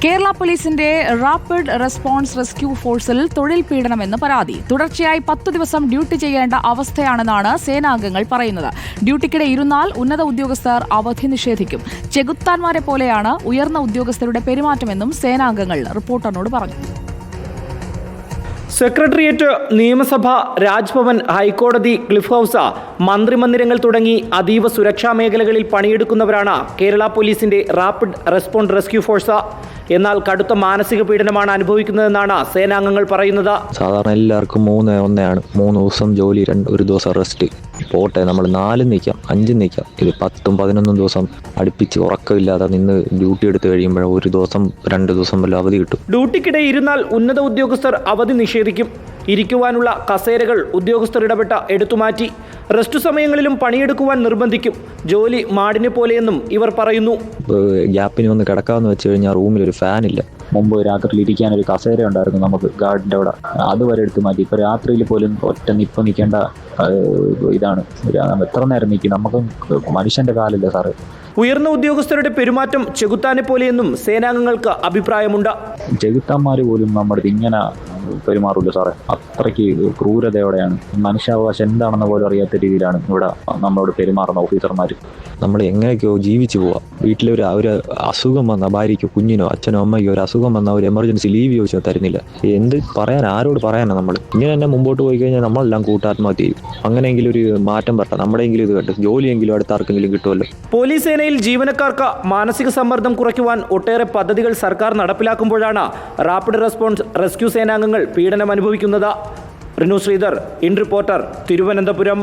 കേരള പോലീസിന്റെ rapid response rescue ഫോഴ്സിൽ തൊഴിൽ പീഡനമെന്ന് പരാതി. തുടർച്ചയായി 10 ദിവസം ഡ്യൂട്ടി ചെയ്യേണ്ട അവസ്ഥയാണെന്നാണ് സേനാംഗങ്ങൾ പറയുന്നത്. ഡ്യൂട്ടിക്കിടെ ഇരുന്നാൽ ഉന്നത ഉദ്യോഗസ്ഥർ അവധി നിഷേധിക്കും. ചെകുത്താന്മാരെ പോലെയാണ് ഉയർന്ന ഉദ്യോഗസ്ഥരുടെ പെരുമാറ്റമെന്നും സേനാംഗങ്ങൾ റിപ്പോർട്ടറിനോട് പറഞ്ഞു. സെക്രട്ടേറിയറ്റ്, നിയമസഭ, രാജ്ഭവൻ, ഹൈക്കോടതി, ക്ലിഫ് ഹൗസ്, മന്ത്രിമന്ദിരങ്ങൾ തുടങ്ങി അതീവ സുരക്ഷാ മേഖലകളിൽ പണിയെടുക്കുന്നവരാണ് കേരള പോലീസിന്റെ റാപ്പിഡ് റെസ്പോൺസ് റെസ്ക്യൂ ഫോഴ്സ്. എന്നാൽ കടുത്ത മാനസിക പീഡനമാണ് അനുഭവിക്കുന്നതെന്നാണ് സേനാംഗങ്ങൾ പറയുന്നത്. സാധാരണ എല്ലാവർക്കും 3-1 3 ദിവസം ജോലി, ഒരു ദിവസം റെസ്റ്റ്. പോട്ടെ, നമ്മൾ 4 നിൽക്കാം, 5 നിൽക്കാം. ഇത് 10-11 ദിവസം അടുപ്പിച്ച് ഉറക്കമില്ലാതെ നിന്ന് ഡ്യൂട്ടി എടുത്ത് കഴിയുമ്പോൾ ഒരു ദിവസം 2 ദിവസം വല്ല അവധി കിട്ടും. ഡ്യൂട്ടിക്കിടെ ഇരുന്നാൽ ഉന്നത ഉദ്യോഗസ്ഥർ അവധി നിഷേധിക്കും. ഇരിക്കുവാനുള്ള കസേരകൾ ഉദ്യോഗസ്ഥർ ഇടപെട്ട് എടുത്തുമാറ്റി. റെസ്റ്റ് സമയങ്ങളിലും പണിയെടുക്കുവാൻ നിർബന്ധിക്കും. ജോലി മാടിനെ പോലെയെന്നും ഇവർ പറയുന്നു. ഗ്യാപ്പിന് വന്ന് കിടക്കാമെന്ന് വെച്ച് കഴിഞ്ഞാൽ റൂമിലൊരു ഫാനില്ല. മുമ്പ് രാത്രിയിൽ ഇരിക്കാൻ ഒരു കസേര ഉണ്ടായിരുന്നു നമുക്ക് ഗാർഡിൻ്റെ അവിടെ, അതുവരെ എടുത്ത് മാറ്റി. ഇപ്പോൾ രാത്രിയിൽ പോലും ഒറ്റ നിപ്പ് നിൽക്കേണ്ട ഇതാണ്. എത്ര നേരം നിൽക്കും? നമുക്ക് മനുഷ്യൻ്റെ കാലില്ല സാറ്. ഉയർന്ന ഉദ്യോഗസ്ഥരുടെ പെരുമാറ്റം ചെകുത്താനെ പോലെയെന്നും സേനാംഗങ്ങൾക്ക് അഭിപ്രായമുണ്ട്. ചെകുത്താന്മാർ പോലും നമ്മുടെ ഇങ്ങനെ പെരുമാറില്ല സാറേ. അത്രയ്ക്ക് ക്രൂരതയോടെയാണ്. മനുഷ്യാവകാശം എന്താണെന്ന് പോലും അറിയാത്ത രീതിയിലാണ് ഇവിടെ നമ്മളോട് പെരുമാറുന്ന ഓഫീസർമാർ. നമ്മൾ എങ്ങനെയൊക്കെയോ ജീവിച്ചു പോവാം. വീട്ടിലൊരു അസുഖം വന്ന ഭാര്യയ്ക്കോ കുഞ്ഞിനോ അച്ഛനോ അമ്മയ്ക്കോ ഒരു അസുഖം വന്ന ഒരു എമർജൻസി ലീവ് ചോദിച്ചാൽ തരുന്നില്ല. എന്ത് പറയാൻ, ആരോട് പറയാനാണ്? നമ്മൾ ഇങ്ങനെ തന്നെ മുമ്പോട്ട് പോയി കഴിഞ്ഞാൽ നമ്മളെല്ലാം കൂട്ടാത്മഹത്യ ചെയ്യും. അങ്ങനെയെങ്കിലും ഒരു മാറ്റം വരട്ടെ. നമ്മുടെയെങ്കിലും ഇത് കേട്ട് ജോലിയെങ്കിലും അടുത്ത ആർക്കെങ്കിലും കിട്ടുമല്ലോ. പോലീസ് സേനയിൽ ജീവനക്കാർക്ക് മാനസിക സമ്മർദ്ദം കുറയ്ക്കുവാൻ ഒട്ടേറെ പദ്ധതികൾ സർക്കാർ നടപ്പിലാക്കുമ്പോഴാണ് റാപ്പിഡ് റെസ്പോൺസ് റെസ്ക്യൂ സേനാംഗങ്ങൾ പീഡനം അനുഭവിക്കുന്നത്. Rinu Sreedhar, in reporter, Thiruvananthapuram.